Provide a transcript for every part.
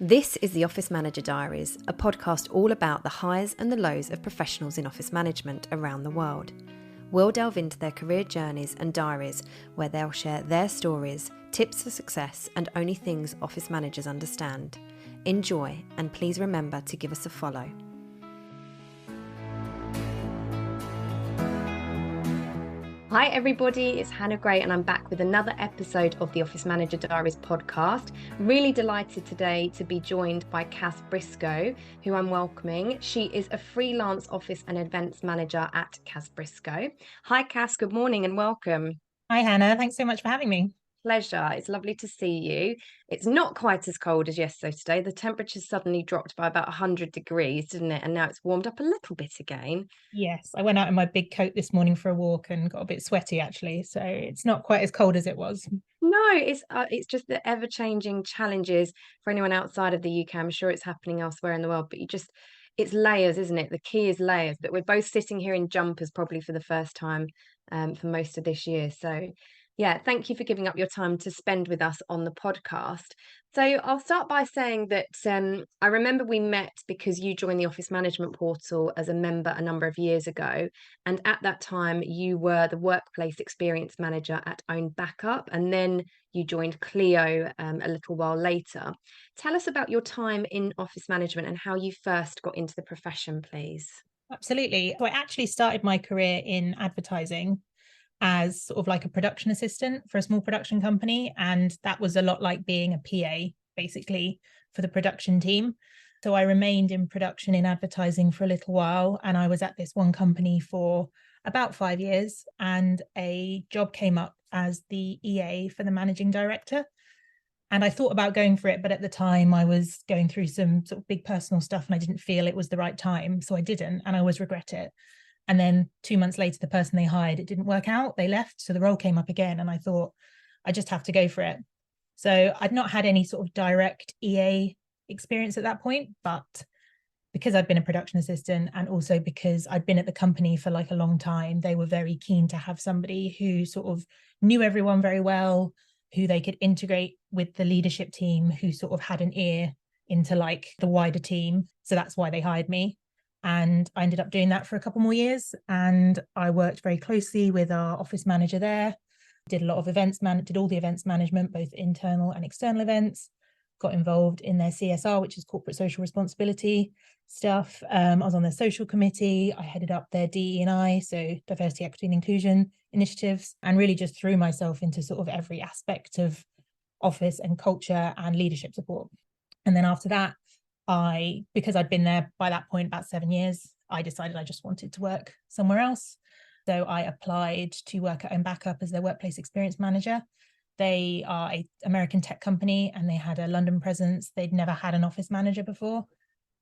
This is the Office Manager Diaries, a podcast all about the highs and the lows of professionals in office management around the world. We'll delve into their career journeys and diaries where they'll share their stories, tips for success, and only things office managers understand. Enjoy, and please remember to give us a follow. Hi everybody, it's Hannah Gray and I'm back with another episode of the Office Manager Diaries podcast. Really delighted today to be joined by Briscoe, who I'm welcoming. She is a freelance office and events manager at Briscoe. Hi Cass, good morning and welcome. Hi Hannah, thanks so much for having me. Pleasure. It's lovely to see you. It's not quite as cold as yesterday today. The temperature suddenly dropped by about 100 degrees, didn't it? And now it's warmed up a little bit again. Yes, I went out in my big coat this morning for a walk and got a bit sweaty actually, so it's not quite as cold as it was. No, it's just the ever-changing challenges for anyone outside of the UK. I'm sure it's happening elsewhere in the world, but it's layers, isn't it? The key is layers. But we're both sitting here in jumpers probably for the first time for most of this year. So yeah, thank you for giving up your time to spend with us on the podcast. So I'll start by saying that I remember we met because you joined the Office Management Portal as a member a number of years ago. And at that time, you were the Workplace Experience Manager at Own Backup. And then you joined Clio a little while later. Tell us about your time in office management and how you first got into the profession, please. Absolutely. So I actually started my career in advertising as sort of like a production assistant for a small production company. And that was a lot like being a PA, basically, for the production team. So I remained in production in advertising for a little while. And I was at this one company for about 5 years. And a job came up as the EA for the managing director. And I thought about going for it, but at the time I was going through some sort of big personal stuff and I didn't feel it was the right time. So I didn't, and I always regret it. And then 2 months later, the person they hired, it didn't work out. They left. So the role came up again. And I thought, I just have to go for it. So I'd not had any sort of direct EA experience at that point, but because I'd been a production assistant and also because I'd been at the company for like a long time, they were very keen to have somebody who sort of knew everyone very well, who they could integrate with the leadership team, who sort of had an ear into like the wider team. So that's why they hired me. And I ended up doing that for a couple more years. And I worked very closely with our office manager there, did a lot of events, did all the events management, both internal and external events, got involved in their CSR, which is corporate social responsibility stuff. I was on their social committee. I headed up their DE&I, so diversity, equity and inclusion initiatives, and really just threw myself into sort of every aspect of office and culture and leadership support. And then after that, because I'd been there by that point about 7 years, I decided I just wanted to work somewhere else. So I applied to work at Own Backup as their workplace experience manager. They are an American tech company and they had a London presence. They'd never had an office manager before.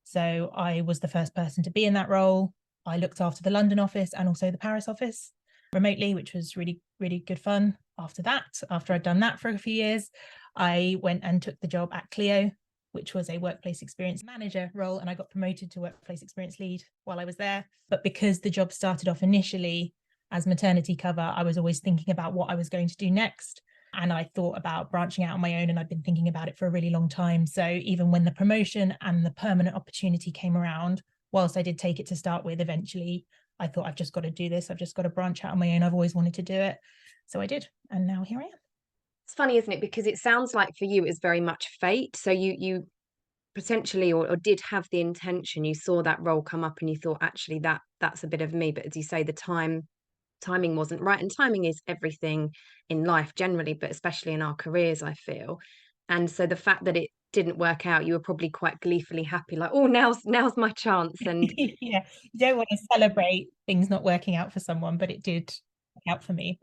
So I was the first person to be in that role. I looked after the London office and also the Paris office remotely, which was really, really good fun. After I'd done that for a few years, I went and took the job at Clio, which was a workplace experience manager role. And I got promoted to workplace experience lead while I was there. But because the job started off initially as maternity cover, I was always thinking about what I was going to do next. And I thought about branching out on my own, and I'd been thinking about it for a really long time. So even when the promotion and the permanent opportunity came around, whilst I did take it to start with, eventually I thought, I've just got to do this. I've just got to branch out on my own. I've always wanted to do it. So I did. And now here I am. It's funny, isn't it? Because it sounds like for you, it's very much fate. So you potentially or did have the intention, you saw that role come up and you thought, actually, that's a bit of me. But as you say, timing wasn't right. And timing is everything in life generally, but especially in our careers, I feel. And so the fact that it didn't work out, you were probably quite gleefully happy, like, oh, now's my chance. And Yeah, you don't want to celebrate things not working out for someone, but it did work out for me.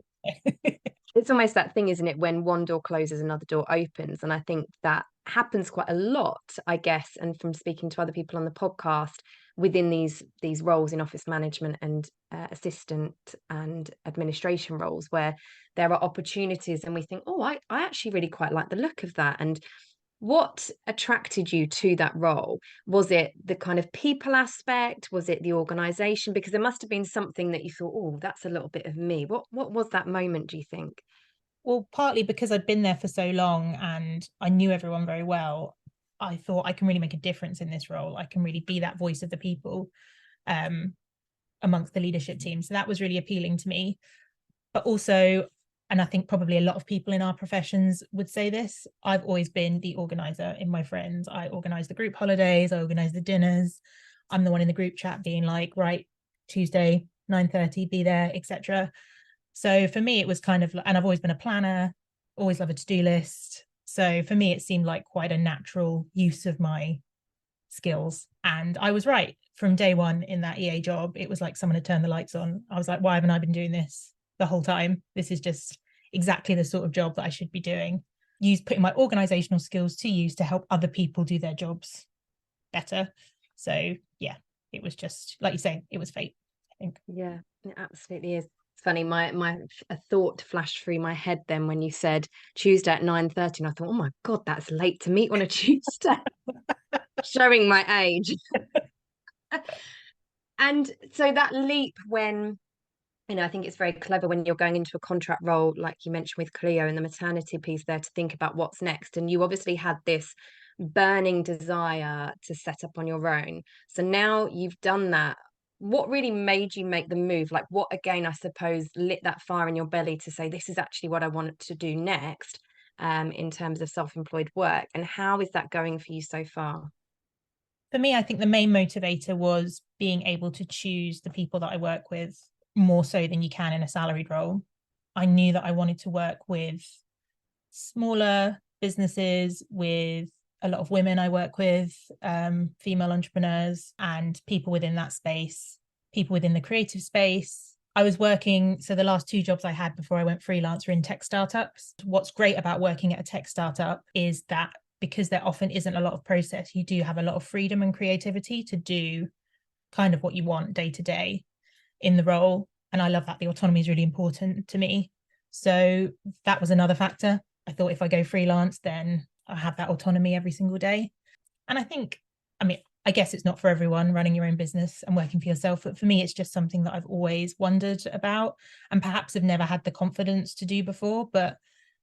it's almost that thing, isn't it, when one door closes, another door opens. And I think that happens quite a lot, I guess, and from speaking to other people on the podcast within these roles in office management and assistant and administration roles, where there are opportunities and we think, oh, I actually really quite like the look of that. And what attracted you to that role? Was it the kind of people aspect? Was it the organization? Because there must have been something that you thought, oh, that's a little bit of me. What was that moment, do you think? Well, partly because I'd been there for so long and I knew everyone very well. I thought I can really make a difference in this role. I can really be that voice of the people amongst the leadership team. So that was really appealing to me. But also, and I think probably a lot of people in our professions would say this, I've always been the organizer in my friends. I organize the group holidays, I organize the dinners. I'm the one in the group chat being like, right, Tuesday, 9:30, be there, etc. So for me, it was kind of, and I've always been a planner, always love a to-do list. So for me, it seemed like quite a natural use of my skills. And I was right from day one in that EA job. It was like someone had turned the lights on. I was like, why haven't I been doing this the whole time? This is just exactly the sort of job that I should be doing. Putting my organizational skills to use to help other people do their jobs better. So yeah, it was just like you say, it was fate, I think. Yeah, it absolutely is. It's funny, a thought flashed through my head then when you said Tuesday at 9:30, and I thought, oh my God, that's late to meet on a Tuesday. Showing my age. And so that leap when, I think it's very clever when you're going into a contract role, like you mentioned with Cleo and the maternity piece there, to think about what's next. And you obviously had this burning desire to set up on your own. So now you've done that. What really made you make the move? Like, what again, I suppose, lit that fire in your belly to say, this is actually what I wanted to do next, in terms of self-employed work? And how is that going for you so far? For me, I think the main motivator was being able to choose the people that I work with more so than you can in a salaried role. I knew that I wanted to work with smaller businesses, with a lot of women I work with, female entrepreneurs, and people within that space, people within the creative space. I was working, so the last two jobs I had before I went freelance were in tech startups. What's great about working at a tech startup is that because there often isn't a lot of process, you do have a lot of freedom and creativity to do kind of what you want day to day in the role. And I love that the autonomy is really important to me. So that was another factor. I thought if I go freelance, then I have that autonomy every single day. And I think, I mean, I guess it's not for everyone running your own business and working for yourself, but for me, it's just something that I've always wondered about and perhaps have never had the confidence to do before. But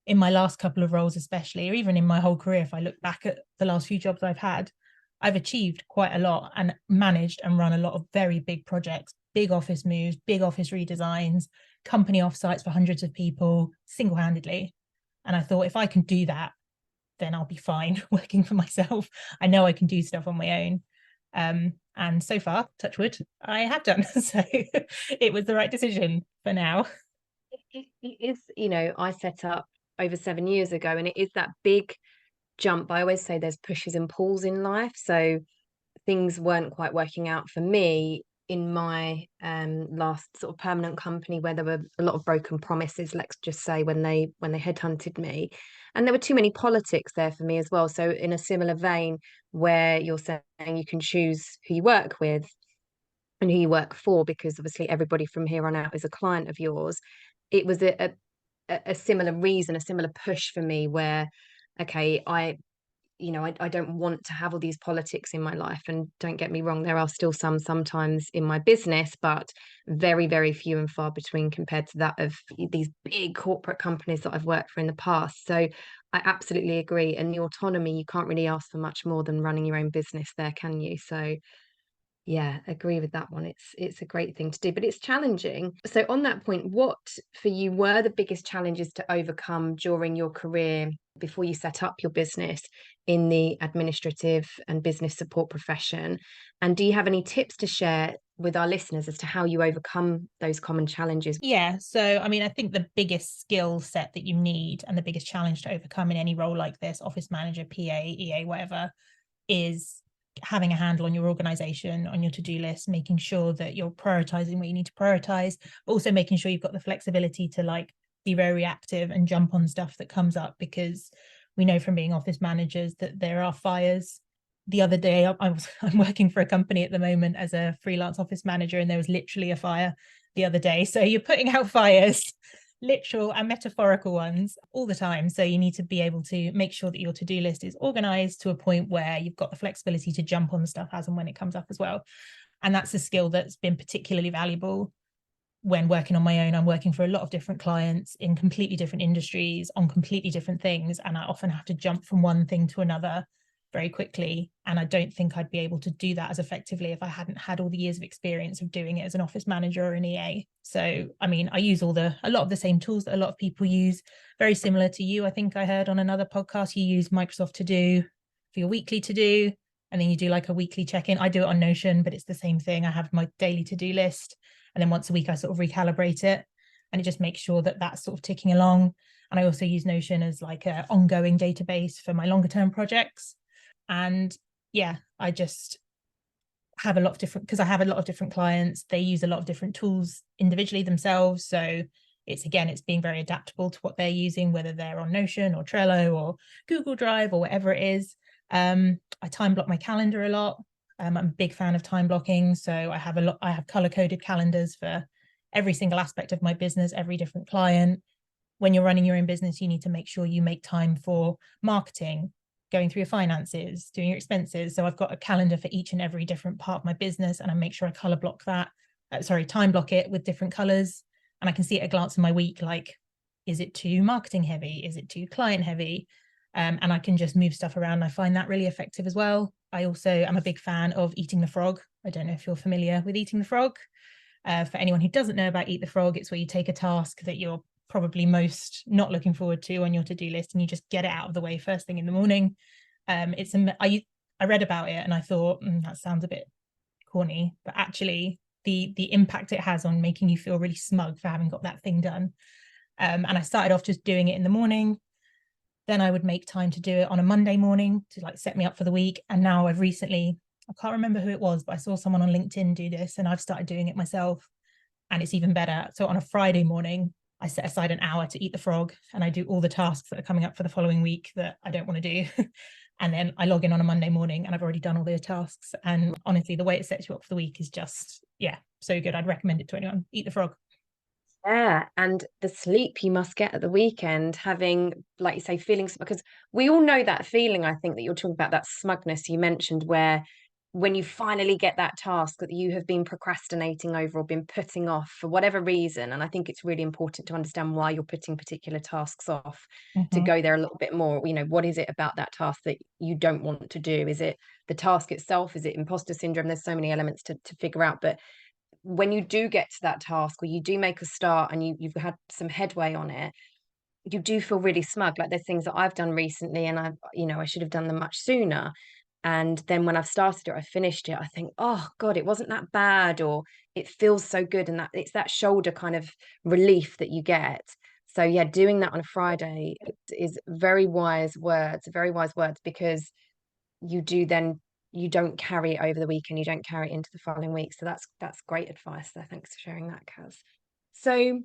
in my last couple of roles, especially, or even in my whole career, if I look back at the last few jobs I've had, I've achieved quite a lot and managed and run a lot of very big projects, big office moves, big office redesigns, company offsites for hundreds of people single-handedly. And I thought, if I can do that, then I'll be fine working for myself. I know I can do stuff on my own. And so far, touch wood, I have done. So it was the right decision for now. It is, I set up over 7 years ago, and it is that big jump. I always say there's pushes and pulls in life. So things weren't quite working out for me in my last sort of permanent company, where there were a lot of broken promises, let's just say, when they headhunted me, and there were too many politics there for me as well. So in a similar vein, where you're saying you can choose who you work with and who you work for, because obviously everybody from here on out is a client of yours, it was a similar reason, a similar push for me, where okay, I don't want to have all these politics in my life. And don't get me wrong, there are still some sometimes in my business, but very, very few and far between compared to that of these big corporate companies that I've worked for in the past. So I absolutely agree. And the autonomy, you can't really ask for much more than running your own business there, can you? So yeah, agree with that one. It's a great thing to do, but it's challenging. So on that point, what for you were the biggest challenges to overcome during your career before you set up your business in the administrative and business support profession? And do you have any tips to share with our listeners as to how you overcome those common challenges? Yeah. So, I mean, I think the biggest skill set that you need and the biggest challenge to overcome in any role like this, office manager, PA, EA, whatever, is having a handle on your organization, on your to-do list, making sure that you're prioritizing what you need to prioritize, but also making sure you've got the flexibility to like be very reactive and jump on stuff that comes up, because we know from being office managers that there are fires. The other day, I'm working for a company at the moment as a freelance office manager, and there was literally a fire the other day. So you're putting out fires, literal and metaphorical ones, all the time. So you need to be able to make sure that your to-do list is organized to a point where you've got the flexibility to jump on stuff as and when it comes up as well. And that's a skill that's been particularly valuable when working on my own. I'm working for a lot of different clients in completely different industries on completely different things, and I often have to jump from one thing to another very quickly. And I don't think I'd be able to do that as effectively if I hadn't had all the years of experience of doing it as an office manager or an EA. So, I mean, I use a lot of the same tools that a lot of people use, very similar to you. I think I heard on another podcast, you use Microsoft To Do for your weekly to do, and then you do like a weekly check-in. I do it on Notion, but it's the same thing. I have my daily to-do list, and then once a week I sort of recalibrate it, and it just makes sure that that's sort of ticking along. And I also use Notion as like an ongoing database for my longer term projects. And yeah, I just have a lot of different, because I have a lot of different clients, they use a lot of different tools individually themselves. So it's being very adaptable to what they're using, whether they're on Notion or Trello or Google Drive or whatever it is. I time block my calendar a lot. I'm a big fan of time blocking. So I have color coded calendars for every single aspect of my business, every different client. When you're running your own business, you need to make sure you make time for marketing, going through your finances, doing your expenses. So I've got a calendar for each and every different part of my business, and I make sure I color block that, time block it with different colors. And I can see at a glance in my week, like, is it too marketing heavy? Is it too client heavy? And I can just move stuff around. I find that really effective as well. I also am a big fan of Eating the Frog. I don't know if you're familiar with Eating the Frog. For anyone who doesn't know about Eat the Frog, it's where you take a task that you're probably most not looking forward to on your to-do list, and you just get it out of the way first thing in the morning. I read about it and I thought that sounds a bit corny, but actually the impact it has on making you feel really smug for having got that thing done. And I started off just doing it in the morning. Then I would make time to do it on a Monday morning to like set me up for the week. And now I can't remember who it was, but I saw someone on LinkedIn do this, and I've started doing it myself, and it's even better. So on a Friday morning, I set aside an hour to eat the frog, and I do all the tasks that are coming up for the following week that I don't want to do. And then I log in on a Monday morning and I've already done all the tasks. And honestly, the way it sets you up for the week is just, yeah, so good. I'd recommend it to anyone. Eat the frog. Yeah, and the sleep you must get at the weekend, having, like you say, feelings, because we all know that feeling, I think, that you're talking about, that smugness you mentioned, where when you finally get that task that you have been procrastinating over or been putting off for whatever reason. And I think it's really important to understand why you're putting particular tasks off, to Mm-hmm. go there a little bit more. What is it about that task that you don't want to do? Is it the task itself? Is it imposter syndrome? There's so many elements to figure out. But when you do get to that task, or you do make a start and you've had some headway on it, you do feel really smug. Like, there's things that I've done recently and I should have done them much sooner. And then when I've started it, I finished it, I think, oh God, it wasn't that bad, or it feels so good. And that it's that shoulder kind of relief that you get. So yeah, doing that on a Friday is very wise words, because you don't carry it over the weekend, you don't carry it into the following week. So that's great advice there. Thanks for sharing that, Kaz. So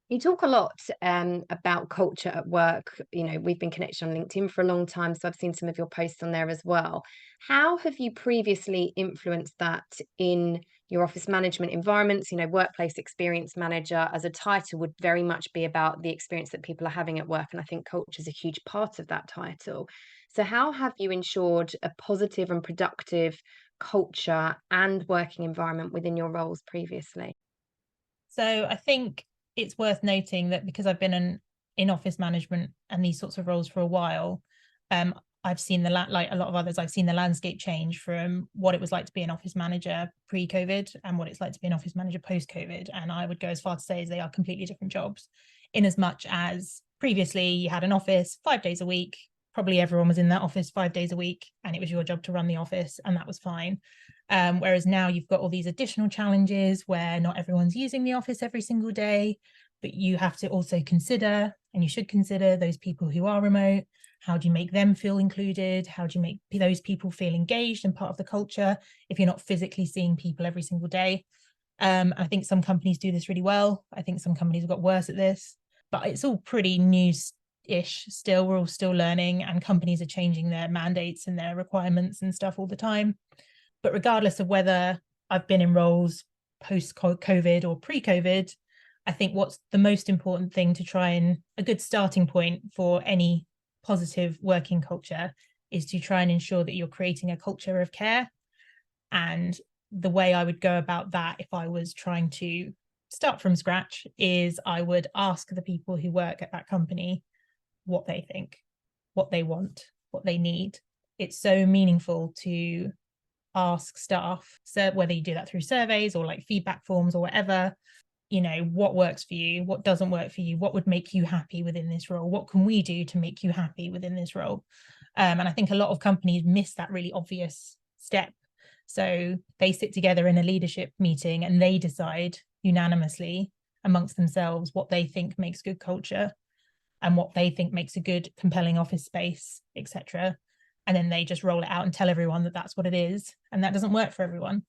you talk a lot about culture at work. We've been connected on LinkedIn for a long time, so I've seen some of your posts on there as well. How have you previously influenced that in your office management environments? Workplace experience manager as a title would very much be about the experience that people are having at work, and I think culture is a huge part of that title. So how have you ensured a positive and productive culture and working environment within your roles previously? So I think it's worth noting that because I've been in office management and these sorts of roles for a while, I've seen like a lot of others, I've seen the landscape change from what it was like to be an office manager pre-COVID and what it's like to be an office manager post-COVID. And I would go as far to say as they are completely different jobs, in as much as previously you had an office 5 days a week. Probably everyone was in that office 5 days a week, and it was your job to run the office, and that was fine. Whereas now you've got all these additional challenges where not everyone's using the office every single day, but you have to also consider, and you should consider, those people who are remote. How do you make them feel included? How do you make those people feel engaged and part of the culture if you're not physically seeing people every single day? I think some companies do this really well. I think some companies have got worse at this, but it's all pretty new-ish still. We're all still learning, and companies are changing their mandates and their requirements and stuff all the time. But regardless of whether I've been in roles post-COVID or pre-COVID, I think what's the most important thing to try, and a good starting point for any positive working culture, is to try and ensure that you're creating a culture of care. And the way I would go about that, if I was trying to start from scratch, is I would ask the people who work at that company what they think, what they want, what they need. it's so meaningful to ask staff, so whether you do that through surveys or like feedback forms or whatever, what works for you, what doesn't work for you, what would make you happy within this role, what can we do to make you happy within this role. And I think a lot of companies miss that really obvious step. So they sit together in a leadership meeting and they decide unanimously amongst themselves what they think makes good culture and what they think makes a good compelling office space, etc. And then they just roll it out and tell everyone that that's what it is, and that doesn't work for everyone.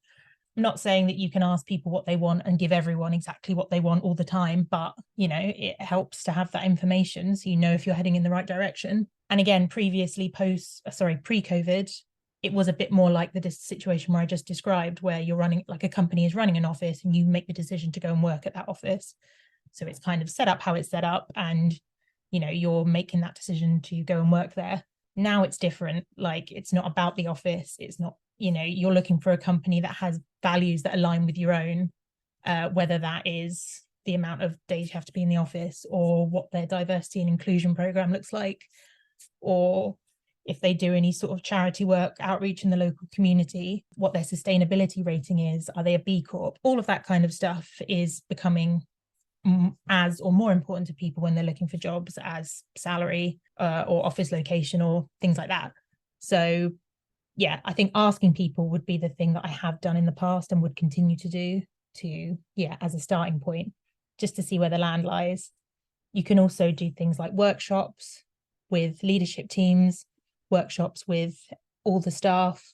I'm not saying that you can ask people what they want and give everyone exactly what they want all the time, but it helps to have that information so if you're heading in the right direction. And again, pre-COVID, it was a bit more like the situation where I just described, where you're running, like a company is running an office and you make the decision to go and work at that office. So it's kind of set up how it's set up, and you're making that decision to go and work there. Now it's different. Like, it's not about the office. It's not, you're looking for a company that has values that align with your own, whether that is the amount of days you have to be in the office, or what their diversity and inclusion program looks like, or if they do any sort of charity work, outreach in the local community, what their sustainability rating is, are they a B Corp? All of that kind of stuff is becoming as or more important to people when they're looking for jobs as salary, or office location or things like that. So yeah, I think asking people would be the thing that I have done in the past and would continue to do, as a starting point, just to see where the land lies. You can also do things like workshops with leadership teams, workshops with all the staff,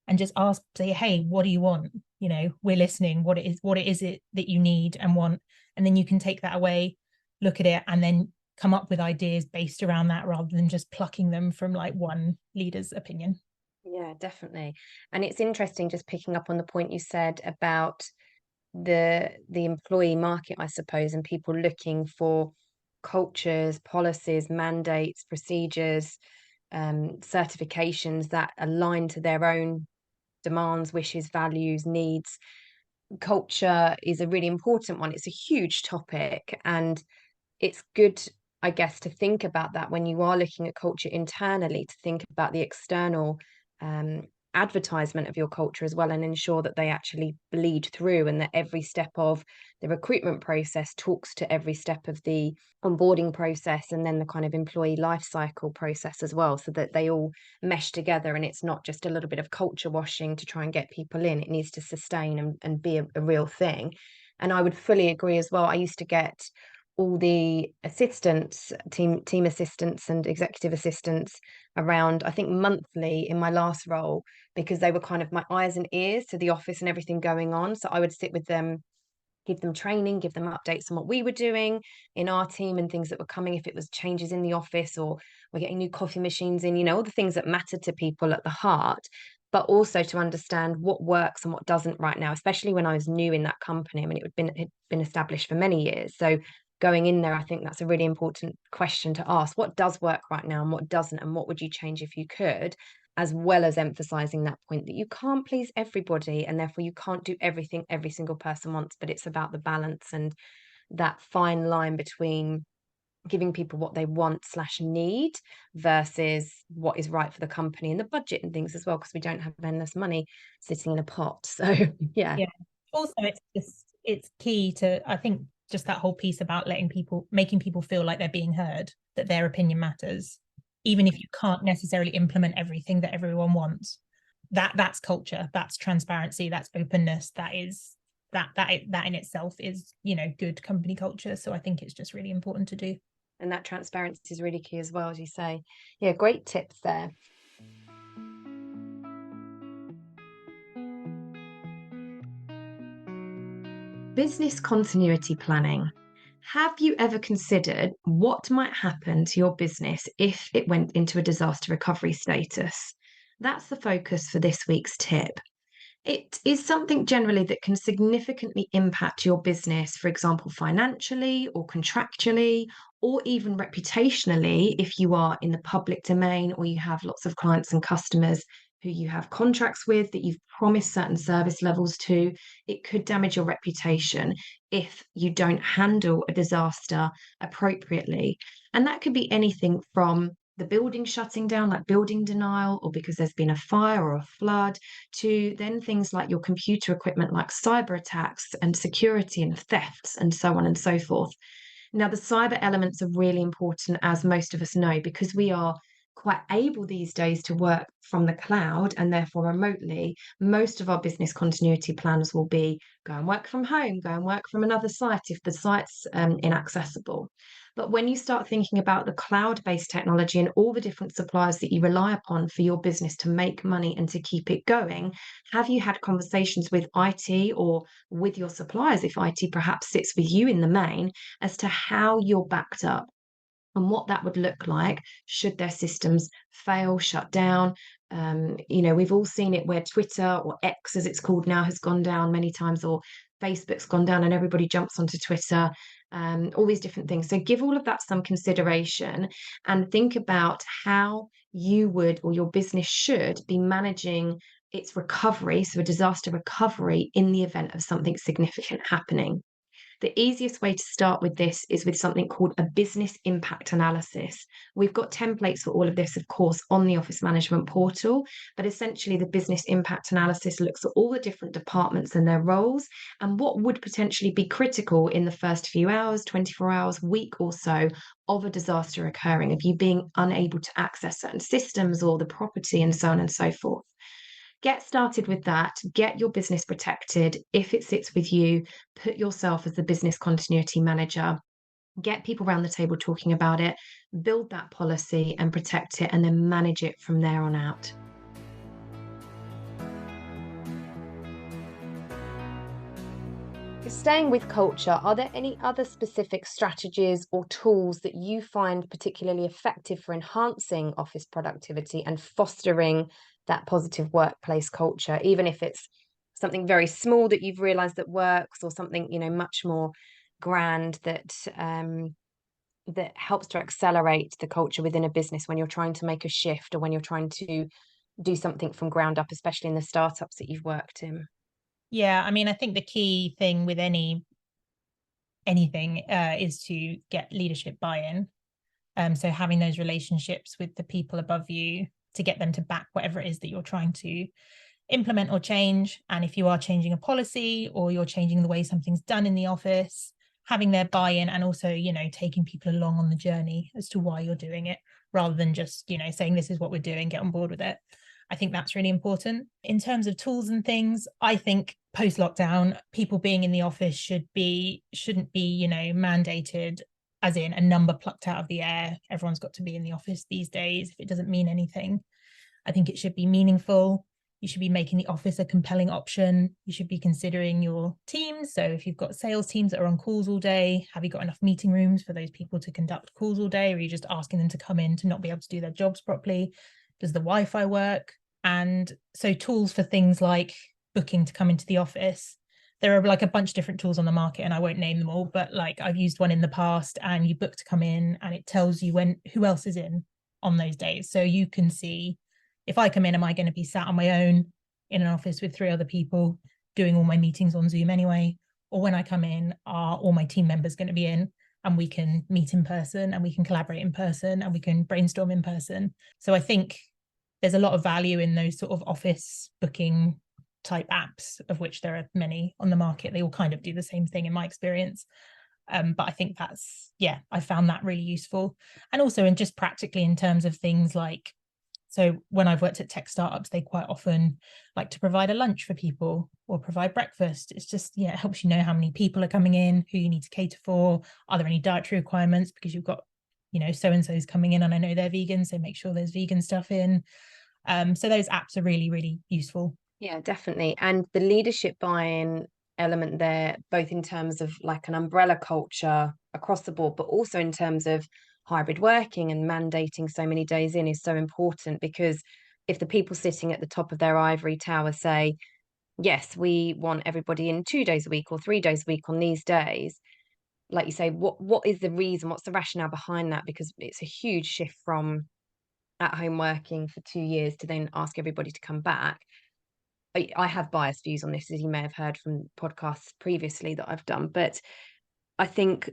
and just say, hey, what do you want? We're listening. What is it that you need and want? And then you can take that away, look at it, and then come up with ideas based around that, rather than just plucking them from like one leader's opinion. Yeah, definitely. And it's interesting, just picking up on the point you said about the employee market, I suppose, and people looking for cultures, policies, mandates, procedures, certifications that align to their own demands, wishes, values, needs. Culture is a really important one. It's a huge topic, and it's good, I guess, to think about that when you are looking at culture internally, to think about the external um, advertisement of your culture as well, and ensure that they actually bleed through, and that every step of the recruitment process talks to every step of the onboarding process, and then the kind of employee life cycle process as well, so that they all mesh together, and it's not just a little bit of culture washing to try and get people in. It needs to sustain and be a real thing. And I would fully agree as well. I used to get all the assistants, team assistants and executive assistants around, I think monthly in my last role, because they were kind of my eyes and ears to the office and everything going on. So I would sit with them, give them training, give them updates on what we were doing in our team and things that were coming, if it was changes in the office or we're getting new coffee machines in, all the things that matter to people at the heart, but also to understand what works and what doesn't right now, especially when I was new in that company. I mean, it had been established for many years. So going in there, I think that's a really important question to ask. What does work right now and what doesn't, and what would you change if you could? As well as emphasizing that point that you can't please everybody, and therefore you can't do everything every single person wants, but it's about the balance and that fine line between giving people what they want slash need versus what is right for the company and the budget and things as well, because we don't have endless money sitting in a pot. So yeah. Yeah. Also, it's key to, I think, just that whole piece about making people feel like they're being heard, that their opinion matters, even if you can't necessarily implement everything that everyone wants. That's culture, that's transparency, that's openness, that in itself is, good company culture. So I think it's just really important to do. And that transparency is really key as well, as you say. Yeah, great tips there. Business continuity planning. Have you ever considered what might happen to your business if it went into a disaster recovery status? That's the focus for this week's tip. It is something generally that can significantly impact your business, for example, financially or contractually, or even reputationally if you are in the public domain or you have lots of clients and customers who you have contracts with that you've promised certain service levels to. It could damage your reputation if you don't handle a disaster appropriately. And that could be anything from the building shutting down, like building denial, or because there's been a fire or a flood, to then things like your computer equipment, like cyber attacks and security and thefts and so on and so forth. Now, the cyber elements are really important, as most of us know, because we are quite able these days to work from the cloud and therefore remotely. Most of our business continuity plans will be go and work from home, go and work from another site if the site's inaccessible. But when you start thinking about the cloud-based technology and all the different suppliers that you rely upon for your business to make money and to keep it going, have you had conversations with IT or with your suppliers, if IT perhaps sits with you in the main, as to how you're backed up and what that would look like should their systems fail, shut down? We've all seen it where Twitter, or X as it's called now, has gone down many times, or Facebook's gone down and everybody jumps onto Twitter, all these different things. So give all of that some consideration and think about how you would, or your business should be managing its recovery, so a disaster recovery in the event of something significant happening. The easiest way to start with this is with something called a business impact analysis. We've got templates for all of this, of course, on the Office Management Portal, but essentially the business impact analysis looks at all the different departments and their roles and what would potentially be critical in the first few hours, 24 hours, week or so of a disaster occurring, of you being unable to access certain systems or the property and so on and so forth. Get started with that. Get your business protected. If it sits with you, put yourself as the business continuity manager. Get people around the table talking about it, build that policy and protect it, and then manage it from there on out. Staying with culture, are there any other specific strategies or tools that you find particularly effective for enhancing office productivity and fostering that positive workplace culture, even if it's something very small that you've realized that works, or something, much more grand that helps to accelerate the culture within a business when you're trying to make a shift or when you're trying to do something from ground up, especially in the startups that you've worked in? Yeah, I mean, I think the key thing with anything is to get leadership buy-in. So having those relationships with the people above you to get them to back whatever it is that you're trying to implement or change. And if you are changing a policy or you're changing the way something's done in the office, having their buy-in, and also, taking people along on the journey as to why you're doing it, rather than just, saying this is what we're doing, get on board with it. I think that's really important. In terms of tools and things, I think post-lockdown, people being in the office shouldn't be, mandated, as in a number plucked out of the air. Everyone's got to be in the office these days if it doesn't mean anything. I think it should be meaningful. You should be making the office a compelling option. You should be considering your teams. So if you've got sales teams that are on calls all day, have you got enough meeting rooms for those people to conduct calls all day? Or are you just asking them to come in to not be able to do their jobs properly? Does the Wi-Fi work? And so tools for things like booking to come into the office. There are like a bunch of different tools on the market, and I won't name them all, but like I've used one in the past, and you book to come in and it tells you who else is in on those days. So you can see, if I come in, am I going to be sat on my own in an office with 3 other people doing all my meetings on Zoom anyway? Or when I come in, are all my team members going to be in, and we can meet in person and we can collaborate in person and we can brainstorm in person? So I think there's a lot of value in those sort of office booking type apps, of which there are many on the market. They all kind of do the same thing in my experience. But I think I found that really useful. And also in just practically in terms of things like, so when I've worked at tech startups, they quite often like to provide a lunch for people or provide breakfast. It's just, it helps you know how many people are coming in, who you need to cater for. Are there any dietary requirements? Because you've got, so-and-so's coming in and I know they're vegan, so make sure there's vegan stuff in. So those apps are really, really useful. Yeah, definitely. And the leadership buy-in element there, both in terms of like an umbrella culture across the board, but also in terms of hybrid working and mandating so many days in, is so important, because if the people sitting at the top of their ivory tower say, yes, we want everybody in 2 days a week or 3 days a week on these days, like you say, what is the reason? What's the rationale behind that? Because it's a huge shift from at home working for 2 years to then ask everybody to come back. I have biased views on this, as you may have heard from podcasts previously that I've done, but I think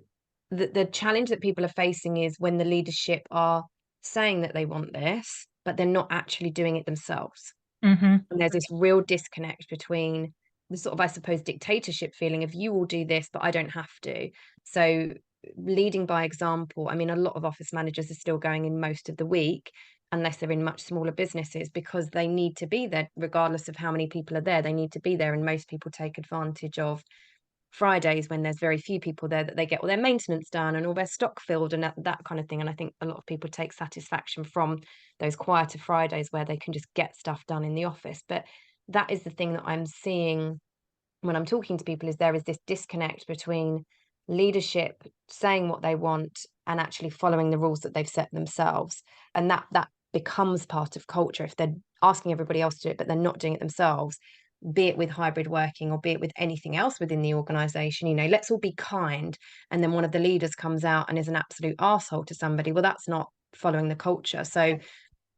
that the challenge that people are facing is when the leadership are saying that they want this, but they're not actually doing it themselves. Mm-hmm. And there's this real disconnect between the sort of, I suppose, dictatorship feeling of you will do this, but I don't have to. So leading by example, I mean, a lot of office managers are still going in most of the week, unless they're in much smaller businesses, because they need to be there, regardless of how many people are there. They need to be there. And most people take advantage of Fridays when there's very few people there, that they get all their maintenance done and all their stock filled and that kind of thing. And I think a lot of people take satisfaction from those quieter Fridays where they can just get stuff done in the office. But that is the thing that I'm seeing when I'm talking to people, is there is this disconnect between leadership saying what they want and actually following the rules that they've set themselves. And that becomes part of culture if they're asking everybody else to do it, but they're not doing it themselves, be it with hybrid working or be it with anything else within the organization. Let's all be kind. And then one of the leaders comes out and is an absolute arsehole to somebody. Well, that's not following the culture. So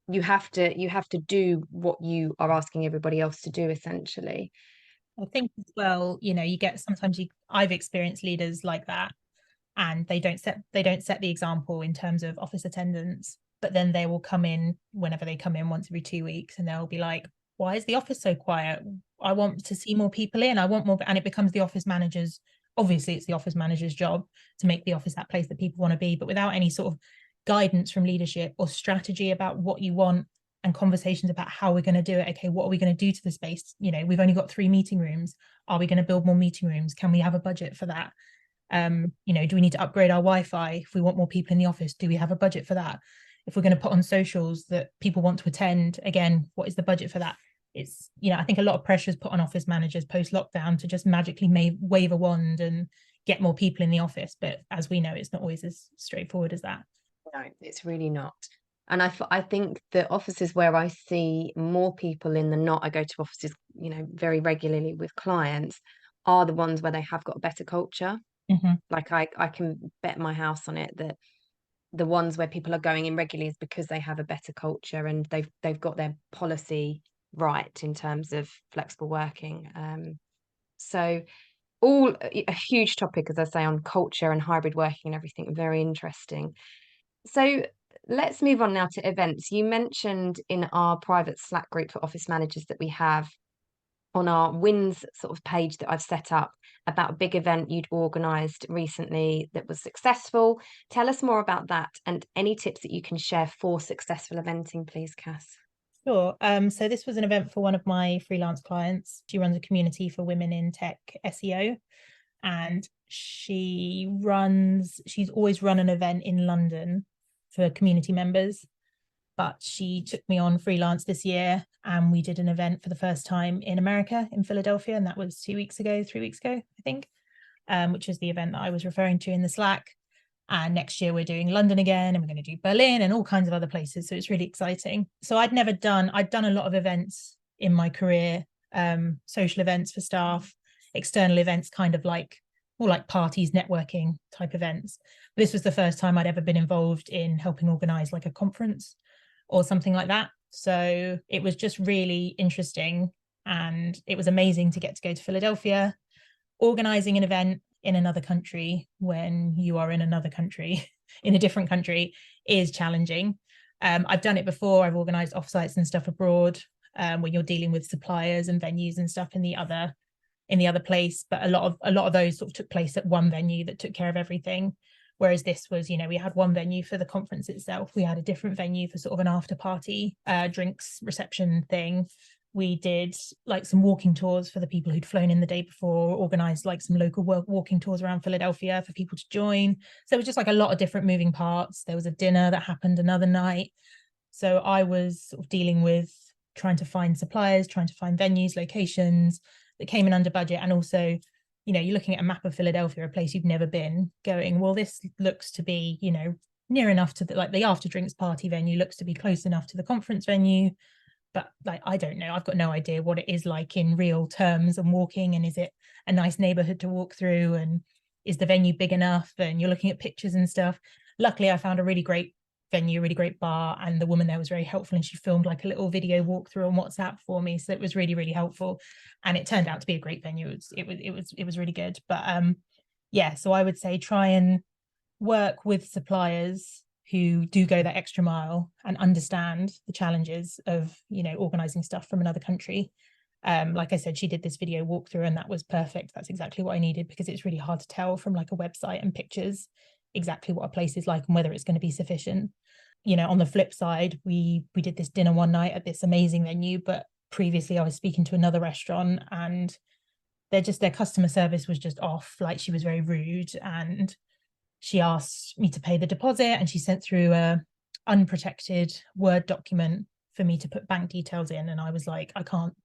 you have to do what you are asking everybody else to do, essentially. I think as well, you get sometimes I've experienced leaders like that, and they don't set the example in terms of office attendance, but then they will come in whenever they come in once every 2 weeks, and they'll be like, why is the office so quiet? I want to see more people in. I want more, and it becomes the office manager's, obviously it's the office manager's job to make the office that place that people want to be, but without any sort of guidance from leadership or strategy about what you want, and conversations about how we're going to do it. Okay, what are we going to do to the space? We've only got 3 meeting rooms. Are we going to build more meeting rooms? Can we have a budget for that? Do we need to upgrade our Wi-Fi if we want more people in the office? Do we have a budget for that? If we're going to put on socials that people want to attend, again, what is the budget for that? I think a lot of pressure is put on office managers post lockdown to just magically wave a wand and get more people in the office. But as we know, it's not always as straightforward as that. No, it's really not. And I think the offices where I see more people in than not, I go to offices, very regularly with clients, are the ones where they have got a better culture. Mm-hmm. Like I can bet my house on it that the ones where people are going in regularly is because they have a better culture and they've got their policy right in terms of flexible working. So all a huge topic, as I say, on culture and hybrid working and everything, very interesting. So let's move on now to events. You mentioned in our private Slack group for office managers that we have on our wins sort of page that I've set up about a big event you'd organised recently that was successful. Tell us more about that and any tips that you can share for successful eventing, please, Cass. Sure. So this was an event for one of my freelance clients. She runs a community for women in tech SEO, and she's always run an event in London for community members. But she took me on freelance this year, and we did an event for the first time in America, in Philadelphia, and that was 3 weeks ago, I think, which is the event that I was referring to in the Slack. And next year we're doing London again, and we're going to do Berlin and all kinds of other places. So it's really exciting. So I'd done a lot of events in my career, social events for staff, external events, kind of like more like parties, networking type events. This was the first time I'd ever been involved in helping organize like a conference or something like that. So it was just really interesting. And it was amazing to get to go to Philadelphia, organizing an event in another country when you are in another country, in a different country, is challenging. I've done it before. I've organized offsites and stuff abroad, when you're dealing with suppliers and venues and stuff in the other place. But a lot of those sort of took place at one venue that took care of everything. Whereas this was, we had one venue for the conference itself. We had a different venue for sort of an after party, drinks reception thing. We did like some walking tours for the people who'd flown in the day before, organized like some local walking tours around Philadelphia for people to join. So it was just like a lot of different moving parts. There was a dinner that happened another night. So I was sort of dealing with trying to find suppliers, trying to find venues, locations that came in under budget. And also, you're looking at a map of Philadelphia, a place you've never been, going, well, this looks to be, near enough to the after drinks party venue, looks to be close enough to the conference venue. But like, I don't know, I've got no idea what it is like in real terms and walking, and is it a nice neighborhood to walk through, and is the venue big enough, and you're looking at pictures and stuff. Luckily, I found a really great venue, really great bar, and the woman there was very helpful, and she filmed like a little video walkthrough on WhatsApp for me, so it was really, really helpful, and it turned out to be a great venue. It was really good. But yeah, so I would say try and work with suppliers who do go that extra mile and understand the challenges of, organizing stuff from another country. Like I said, she did this video walkthrough and that was perfect. That's exactly what I needed, because it's really hard to tell from like a website and pictures exactly what a place is like and whether it's going to be sufficient. On the flip side, we did this dinner one night at this amazing venue, but previously I was speaking to another restaurant and their customer service was just off. Like, she was very rude and she asked me to pay the deposit and she sent through a unprotected Word document for me to put bank details in. And I was like, I can't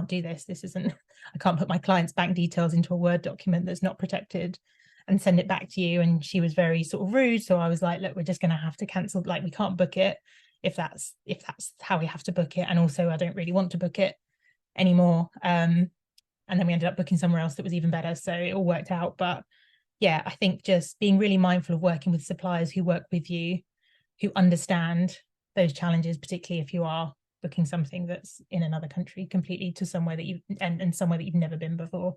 do this. This isn't, I can't put my client's bank details into a Word document that's not protected and send it back to you. And she was very sort of rude. So I was like, look, we're just going to have to cancel. Like, we can't book it if that's how we have to book it. And also, I don't really want to book it anymore. And then we ended up booking somewhere else that was even better. So it all worked out. But yeah, I think just being really mindful of working with suppliers who work with you, who understand those challenges, particularly if you are booking something that's in another country completely to somewhere that and somewhere that you've never been before.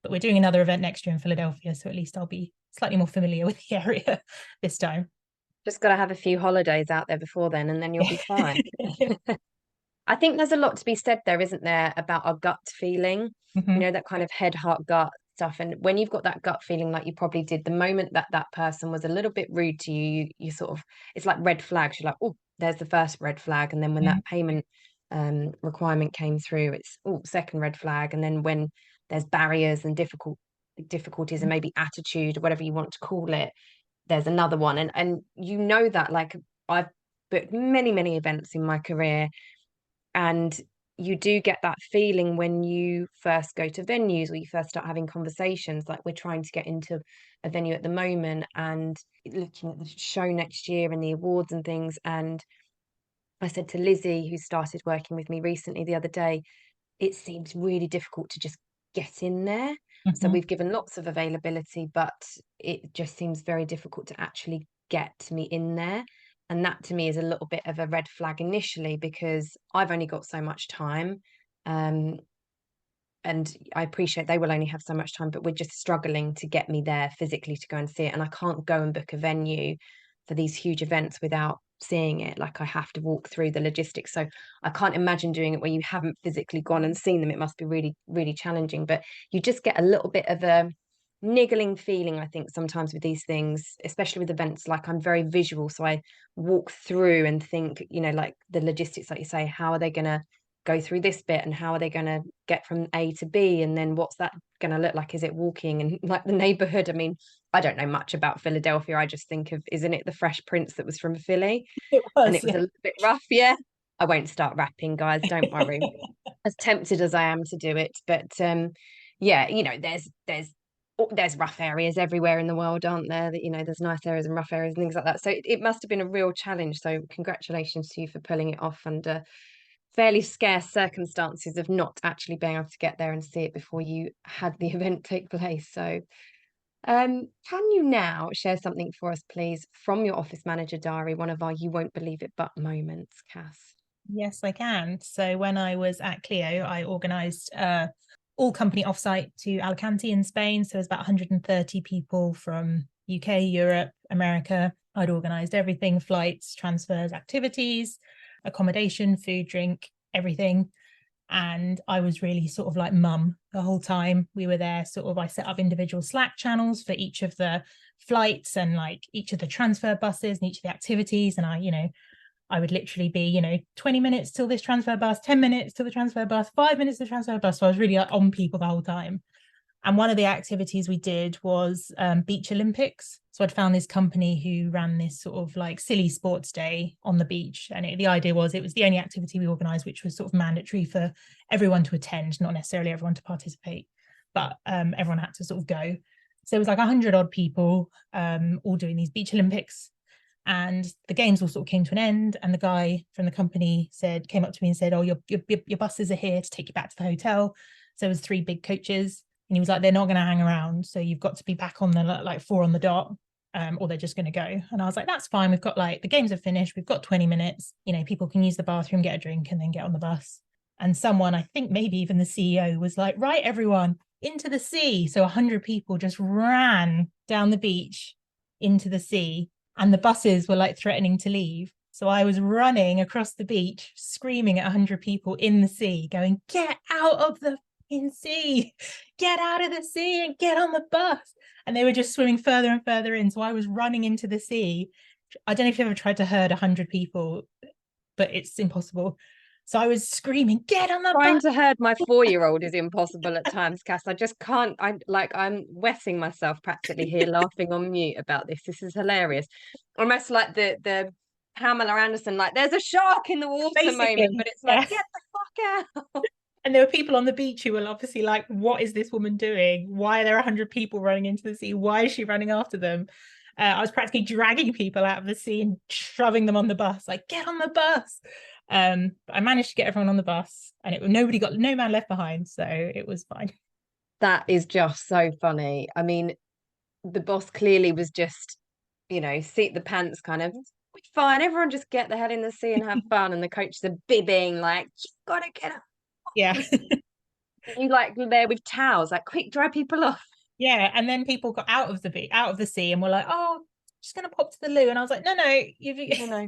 But we're doing another event next year in Philadelphia, so at least I'll be slightly more familiar with the area this time. Just got to have a few holidays out there before then, and then you'll be fine. I think there's a lot to be said there, isn't there, about our gut feeling, Mm-hmm. that kind of head, heart, gut stuff. And when you've got that gut feeling, like you probably did, the moment that that person was a little bit rude to you, you sort of, it's like red flags. You're like, oh, there's the first red flag. And then when that payment requirement came through, it's, oh, second red flag. And then when there's barriers and difficulties and maybe attitude or whatever you want to call it, there's another one. And that, like, I've booked many, many events in my career, and you do get that feeling when you first go to venues or you first start having conversations. Like, we're trying to get into a venue at the moment and looking at the show next year and the awards and things. And I said to Lizzie, who started working with me recently the other day, it seems really difficult to just get in there. So Mm-hmm. we've given lots of availability, but it just seems very difficult to actually get me in there. And that to me is a little bit of a red flag initially, because I've only got so much time. Um, and I appreciate they will only have so much time, but we're just struggling to get me there physically to go and see it. And I can't go and book a venue for these huge events without seeing it. Like, I have to walk through the logistics. So I can't imagine doing it where you haven't physically gone and seen them. It must be really, really challenging. But you just get a little bit of a niggling feeling, I think, sometimes with these things, especially with events. Like, I'm very visual, so I walk through and think, like the logistics, like you say, how are they going to go through this bit and how are they going to get from A to B, and then what's that going to look like? Is it walking and like the neighborhood? I mean, I don't know much about Philadelphia. I just think of, isn't it the Fresh Prince that was from Philly? It And was, it was yeah. a little bit rough. Yeah, I won't start rapping, guys, don't worry. As tempted as I am to do it, but yeah, there's rough areas everywhere in the world, aren't there? That, there's nice areas and rough areas and things like that. So it must have been a real challenge. So congratulations to you for pulling it off under fairly scarce circumstances of not actually being able to get there and see it before you had the event take place. So can you now share something for us, please, from your office manager diary, one of our you won't believe it but moments, Cass? Yes, I can. So when I was at Clio, I organised all company offsite to Alicante in Spain. So it was about 130 people from UK, Europe, America. I'd organised everything: flights, transfers, activities, accommodation, food, drink, everything. And I was really sort of like mum the whole time we were there. Sort of, I set up individual Slack channels for each of the flights and like each of the transfer buses and each of the activities. And I would literally be, 20 minutes till this transfer bus, 10 minutes till the transfer bus, 5 minutes to the transfer bus. So I was really on people the whole time. And one of the activities we did was Beach Olympics. So I'd found this company who ran this sort of like silly sports day on the beach. And the idea was it was the only activity we organised which was sort of mandatory for everyone to attend, not necessarily everyone to participate, but everyone had to sort of go. So it was like 100 odd people all doing these Beach Olympics. And the games all sort of came to an end. And the guy from the company came up to me and said, oh, your buses are here to take you back to the hotel. So it was 3 big coaches. And he was like, they're not going to hang around. So you've got to be back on the like 4 on the dot, or they're just going to go. And I was like, that's fine. We've got the games are finished. We've got 20 minutes. People can use the bathroom, get a drink, and then get on the bus. And someone, I think maybe even the CEO, was like, right, everyone into the sea. So 100 people just ran down the beach into the sea. and the buses were like threatening to leave. So I was running across the beach, screaming at 100 people in the sea, going, "Get out of the sea, get out of the sea and get on the bus." And they were just swimming further and further in. So I was running into the sea. I don't know if you've ever tried to herd 100 people, but it's impossible. So I was screaming, "Get on the Trying bus." to herd my 4-year-old is impossible at times, Cass. I just can't. I'm wetting myself practically here, laughing on mute about this. This is hilarious. Almost like the Pamela Anderson, like there's a shark in the water moment, Basically, but it's like, yeah. get the fuck out. And there were people on the beach who were obviously like, "What is this woman doing? Why are there 100 people running into the sea? Why is she running after them?" I was practically dragging people out of the sea and shoving them on the bus, like, "Get on the bus." I managed to get everyone on the bus, and no man left behind, so it was fine. That is just so funny. I mean, the boss clearly was just, seat the pants kind of. Fine, everyone just get the hell in the sea and have fun. And the coaches are bibbing, like, you've got to get up. Yeah. You like there with towels, like quick, dry people off. Yeah, and then people got out of the sea, and were like, "Oh, just gonna pop to the loo," and I was like, "No, no, you've No, no.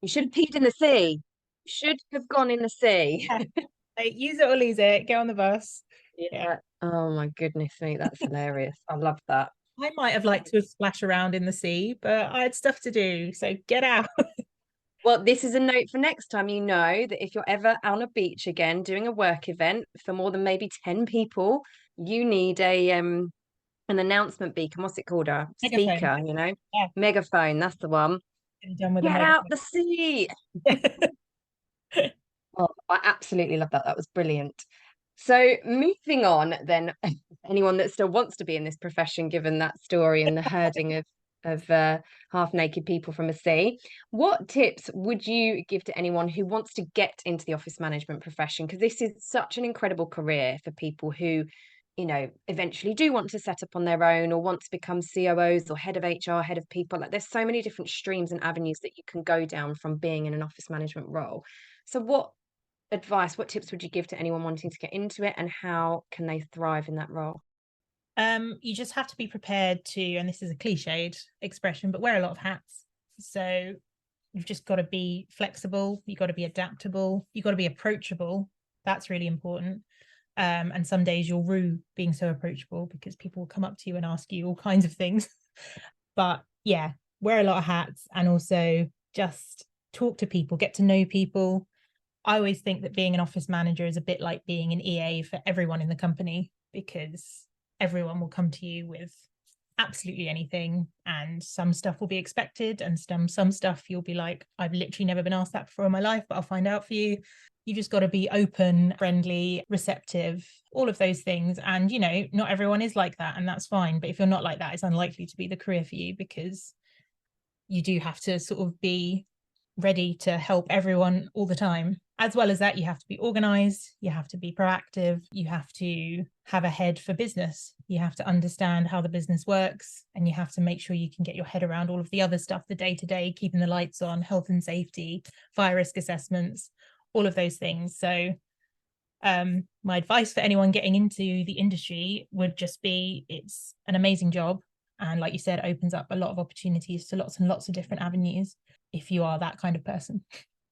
You should have peed in the sea. You should have gone in the sea. like, use it or lose it. Get on the bus." Yeah, Yeah. Oh my goodness me, that's hilarious. I love that. I might have liked to splash around in the sea, but I had stuff to do, so get out. Well, this is a note for next time. You know that if you're ever on a beach again doing a work event for more than maybe 10 people, you need a an announcement beacon. What's it called? A Megaphone. speaker, Yeah, megaphone. That's the one. done with a Get out megaphone. the sea. Oh, I absolutely love that. That was brilliant. So moving on, then, anyone that still wants to be in this profession, given that story and the herding of half naked people from a sea, what tips would you give to anyone who wants to get into the office management profession? Because this is such an incredible career for people who, eventually do want to set up on their own or want to become COOs or head of HR, head of people. Like, there's so many different streams and avenues that you can go down from being in an office management role. So, what tips would you give to anyone wanting to get into it, and how can they thrive in that role? You just have to be prepared to, and this is a cliched expression, but wear a lot of hats. So you've just got to be flexible, you've got to be adaptable, you've got to be approachable. That's really important. And some days you'll rue being so approachable because people will come up to you and ask you all kinds of things. But yeah, wear a lot of hats, and also just talk to people, get to know people. I always think that being an office manager is a bit like being an EA for everyone in the company, because everyone will come to you with absolutely anything, and some stuff will be expected, and some stuff you'll be like, "I've literally never been asked that before in my life, but I'll find out for you." You just got to be open, friendly, receptive, all of those things. And not everyone is like that, and that's fine. But if you're not like that, it's unlikely to be the career for you, because you do have to sort of be ready to help everyone all the time. As well as that, you have to be organized, you have to be proactive, you have to have a head for business, you have to understand how the business works, and you have to make sure you can get your head around all of the other stuff, the day-to-day, keeping the lights on, health and safety, fire risk assessments, all of those things. So my advice for anyone getting into the industry would just be, it's an amazing job, and like you said, opens up a lot of opportunities to lots and lots of different avenues if you are that kind of person.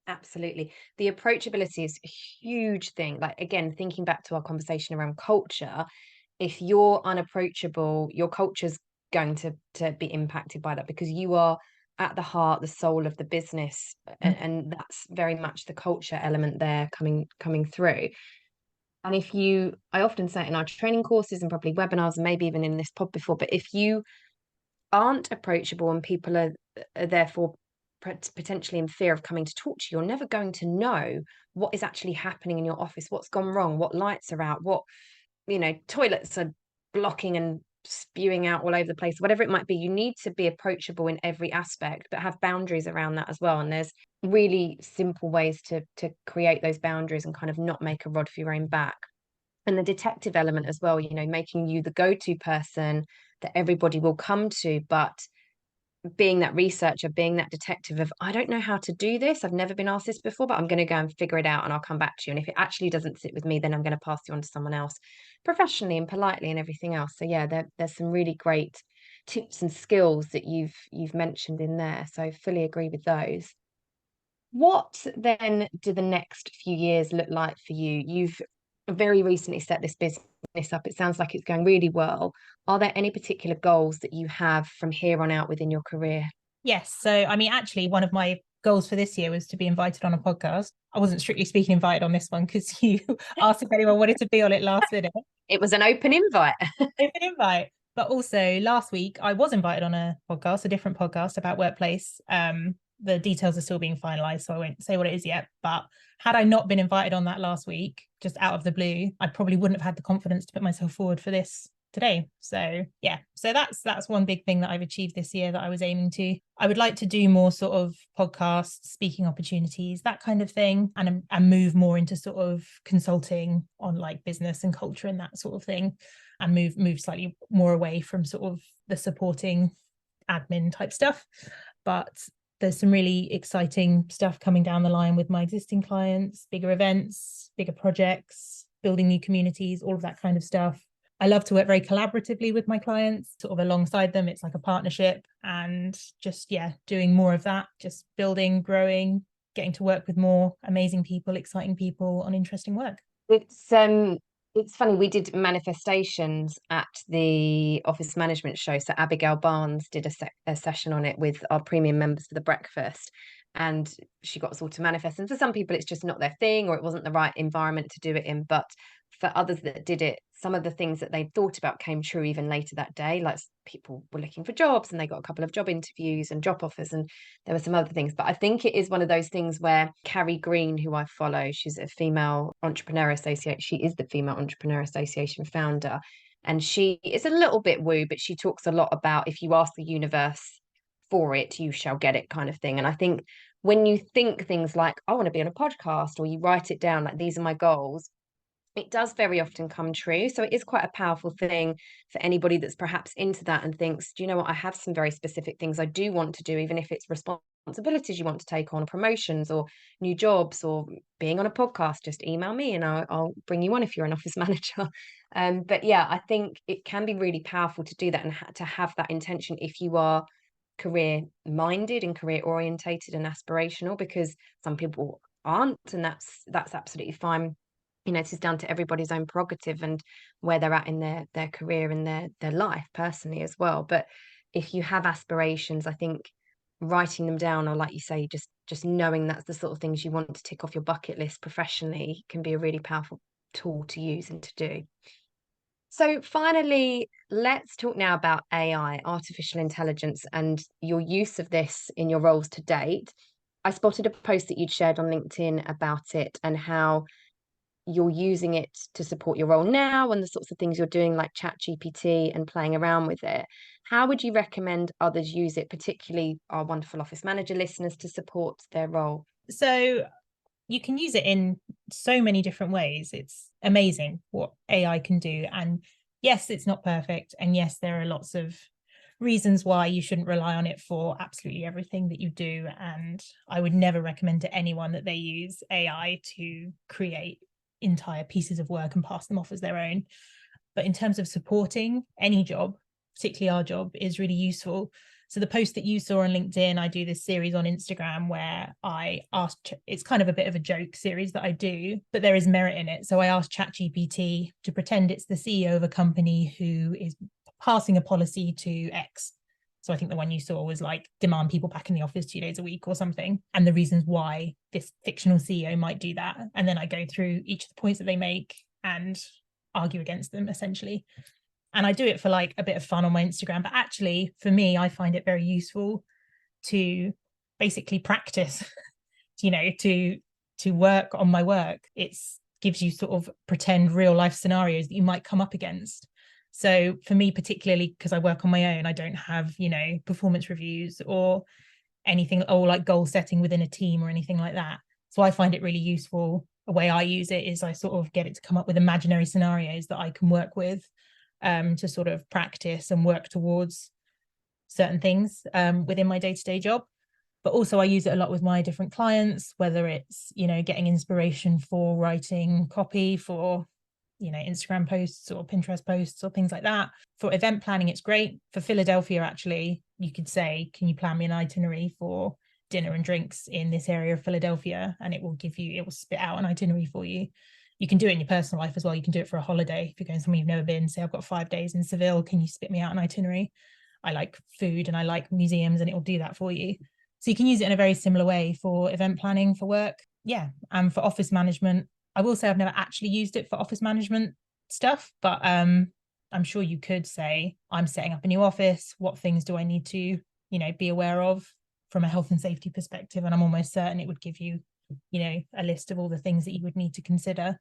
Absolutely. The approachability is a huge thing. Like, again, thinking back to our conversation around culture, if you're unapproachable, your culture's going to be impacted by that, because you are at the heart, the soul of the business, and that's very much the culture element there coming through. And I often say it in our training courses and probably webinars and maybe even in this pod before, but if you aren't approachable and people are therefore potentially in fear of coming to talk to you, you're never going to know what is actually happening in your office, what's gone wrong, what lights are out, what, toilets are blocking and spewing out all over the place, whatever it might be. You need to be approachable in every aspect, but have boundaries around that as well. And there's really simple ways to create those boundaries and kind of not make a rod for your own back. And the detective element as well, making you the go-to person that everybody will come to, but being that researcher, being that detective of, I don't know how to do this, I've never been asked this before, but I'm going to go and figure it out and I'll come back to you. And if it actually doesn't sit with me, then I'm going to pass you on to someone else, professionally and politely and everything else. So yeah, there's some really great tips and skills that you've mentioned in there. So fully agree with those. What then do the next few years look like for you? You've very recently set this business up. It sounds like it's going really well. Are there any particular goals that you have from here on out within your career? Yes. So, I mean, actually, one of my goals for this year was to be invited on a podcast. I wasn't strictly speaking invited on this one because you asked if anyone wanted to be on it last minute. It was an open invite. Open invite. But also last week I was invited on a podcast, a different podcast about workplace. The details are still being finalized, so I won't say what it is yet. But had I not been invited on that last week, just out of the blue, I probably wouldn't have had the confidence to put myself forward for this today. So yeah, so that's one big thing that I've achieved this year that I was aiming to. I would like to do more sort of podcasts, speaking opportunities, that kind of thing, and move more into sort of consulting on like business and culture and that sort of thing, and move slightly more away from sort of the supporting admin type stuff. But there's some really exciting stuff coming down the line with my existing clients, bigger events, bigger projects, building new communities, all of that kind of stuff. I love to work very collaboratively with my clients, sort of alongside them. It's like a partnership, and just, yeah, doing more of that, just building, growing, getting to work with more amazing people, exciting people on interesting work. It's funny, we did manifestations at the office management show. So Abigail Barnes did a session on it with our premium members for the breakfast. And she got us all to manifest. And for some people, it's just not their thing, or it wasn't the right environment to do it in. But for others that did it, some of the things that they thought about came true even later that day. Like people were looking for jobs and they got a couple of job interviews and job offers, and there were some other things. But I think it is one of those things where Carrie Green, who I follow, she's a female entrepreneur associate. She is the Female Entrepreneur Association founder. And she is a little bit woo, but she talks a lot about if you ask the universe for it, you shall get it kind of thing. And I think when you think things like, I want to be on a podcast, or you write it down like these are my goals, it does very often come true. So it is quite a powerful thing for anybody that's perhaps into that and thinks, do you know what? I have some very specific things I do want to do, even if it's responsibilities you want to take on, promotions or new jobs or being on a podcast, just email me and I'll bring you on if you're an office manager. But yeah, I think it can be really powerful to do that and to have that intention if you are career minded and career orientated and aspirational, because some people aren't, and that's absolutely fine. It is down to everybody's own prerogative and where they're at in their career and their life personally as well. But if you have aspirations, I think writing them down, or like you say, just knowing that's the sort of things you want to tick off your bucket list professionally, can be a really powerful tool to use and to do. So finally, let's talk now about AI, artificial intelligence, and your use of this in your roles to date. I spotted a post that you'd shared on LinkedIn about it and how you're using it to support your role now and the sorts of things you're doing like chat GPT and playing around with it. How would you recommend others use it, particularly our wonderful office manager listeners, to support their role? So you can use it in so many different ways. It's amazing what AI can do. And yes, it's not perfect. And yes, there are lots of reasons why you shouldn't rely on it for absolutely everything that you do. And I would never recommend to anyone that they use AI to create entire pieces of work and pass them off as their own. But in terms of supporting any job, particularly our job, is really useful. So the post that you saw on LinkedIn, I do this series on Instagram where I asked, it's kind of a bit of a joke series that I do, but there is merit in it. So I asked ChatGPT to pretend it's the CEO of a company who is passing a policy to X. So I think the one you saw was like demand people back in the office 2 days a week or something, and the reasons why this fictional CEO might do that. And then I go through each of the points that they make and argue against them essentially. And I do it for like a bit of fun on my Instagram, but actually for me, I find it very useful to basically practice, to work on my work. It gives you sort of pretend real life scenarios that you might come up against. So for me, particularly because I work on my own, I don't have, performance reviews or anything, or like goal setting within a team or anything like that. So I find it really useful. The way I use it is I sort of get it to come up with imaginary scenarios that I can work with, to sort of practice and work towards certain things within my day-to-day job. But also I use it a lot with my different clients, whether it's, getting inspiration for writing copy, for Instagram posts or Pinterest posts or things like that. For event planning, it's great. For Philadelphia, actually, you could say, can you plan me an itinerary for dinner and drinks in this area of Philadelphia? And it will spit out an itinerary for you. You can do it in your personal life as well. You can do it for a holiday. If you're going somewhere you've never been, say I've got 5 days in Seville, can you spit me out an itinerary? I like food and I like museums, and it will do that for you. So you can use it in a very similar way for event planning for work. Yeah. And for office management, I will say I've never actually used it for office management stuff, but I'm sure you could say, I'm setting up a new office. What things do I need to, be aware of from a health and safety perspective? And I'm almost certain it would give you, a list of all the things that you would need to consider.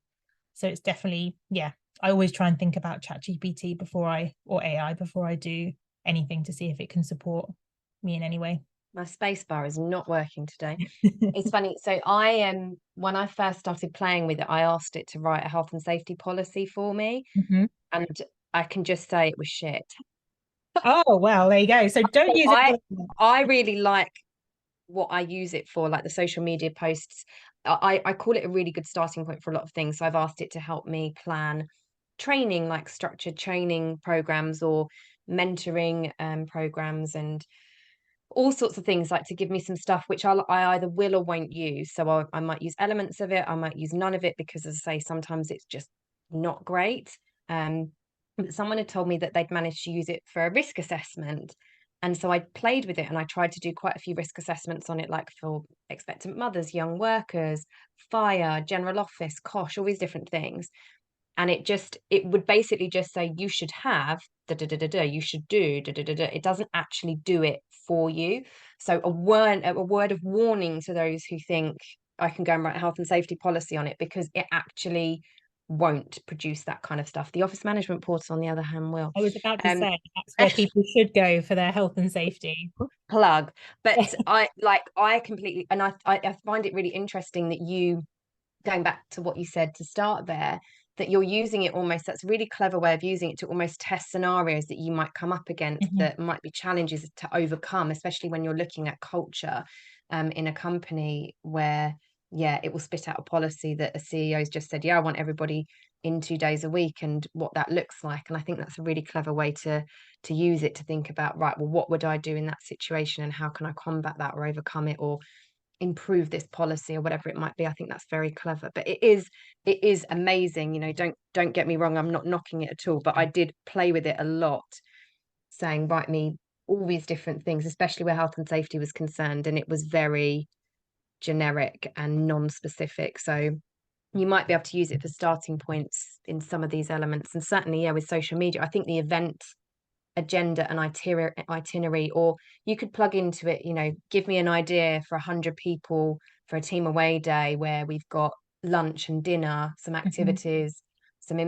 So it's definitely, yeah, I always try and think about ChatGPT or AI before I do anything, to see if it can support me in any way. My space bar is not working today. It's funny. So when I first started playing with it, I asked it to write a health and safety policy for me. Mm-hmm. And I can just say it was shit. Oh, well, there you go. So don't use it. I really like what I use it for, like the social media posts. I call it a really good starting point for a lot of things. So I've asked it to help me plan training, like structured training programs or mentoring programs, and all sorts of things, like to give me some stuff which I either will or won't use. So I might use elements of it, I might use none of it, because as I say, sometimes it's just not great. But someone had told me that they'd managed to use it for a risk assessment. And so I played with it and I tried to do quite a few risk assessments on it, like for expectant mothers, young workers, fire, general office, COSH, all these different things. And it would basically just say you should have da da da da da, you should do da da da da. It doesn't actually do it for you. So a word of warning to those who think I can go and write a health and safety policy on it, because it actually won't produce that kind of stuff. The office management portal, on the other hand, will. I was about to say that's where people should go for their health and safety. Plug. But I completely, and I find it really interesting that you, going back to what you said to start there, that you're using it almost, that's a really clever way of using it to almost test scenarios that you might come up against, Mm-hmm. that might be challenges to overcome, especially when you're looking at culture in a company where, yeah, it will spit out a policy that a CEO's just said, yeah, I want everybody in 2 days a week, and what that looks like. And I think that's a really clever way to use it, to think about, right, well, what would I do in that situation, and how can I combat that or overcome it, or improve this policy, or whatever it might be. I think that's very clever. But it is amazing. Don't get me wrong, I'm not knocking it at all, but I did play with it a lot, saying write me all these different things, especially where health and safety was concerned, and it was very generic and non-specific. So you might be able to use it for starting points in some of these elements. And certainly, yeah, with social media, I think the event agenda and itinerary, or you could plug into it, give me an idea for 100 people for a team away day, where we've got lunch and dinner, some activities, some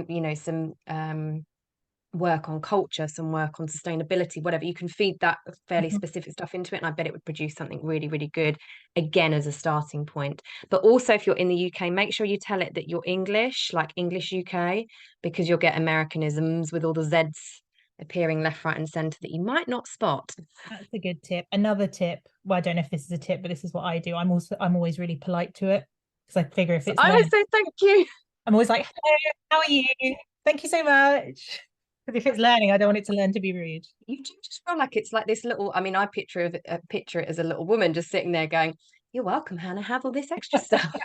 work on culture, some work on sustainability, whatever. You can feed that fairly specific stuff into it, and I bet it would produce something really, really good, again, as a starting point. But also, if you're in the UK, make sure you tell it that you're English, like English UK, because you'll get Americanisms with all the Z's appearing left, right, and centre that you might not spot. That's a good tip. Another tip, well, I don't know if this is a tip, but this is what I do. I'm always really polite to it, because I figure if it's I would say thank you. I'm always like, hello, how are you? Thank you so much. Because if it's learning, I don't want it to learn to be rude. You do just feel like it's like this little, I mean, I picture it as a little woman just sitting there going, you're welcome, Hannah, have all this extra stuff.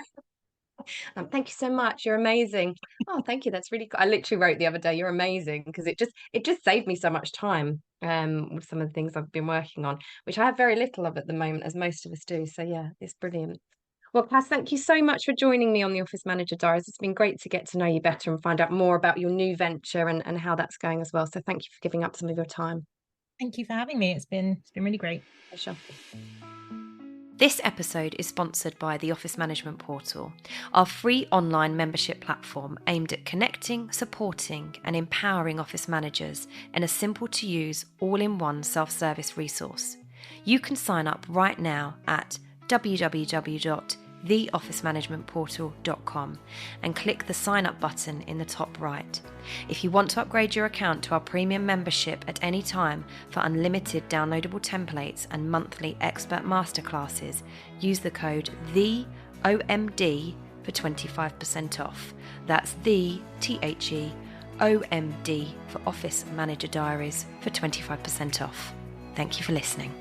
Thank you so much, you're amazing. Oh, thank you, that's really cool. I literally wrote the other day, you're amazing, because it just saved me so much time with some of the things I've been working on, which I have very little of at the moment, as most of us do. So yeah, it's brilliant. Well, Cass, thank you so much for joining me on the Office Manager Diaries. It's been great to get to know you better and find out more about your new venture and how that's going as well. So thank you for giving up some of your time. Thank you for having me. It's been really great. Pleasure. This episode is sponsored by the Office Management Portal, our free online membership platform aimed at connecting, supporting and empowering office managers in a simple-to-use, all-in-one self-service resource. You can sign up right now at www.theofficemanagementportal.com and click the sign up button in the top right. If you want to upgrade your account to our premium membership at any time for unlimited downloadable templates and monthly expert masterclasses, use the code THEOMD for 25% off. That's the THEOMD for Office Manager Diaries for 25% off. Thank you for listening.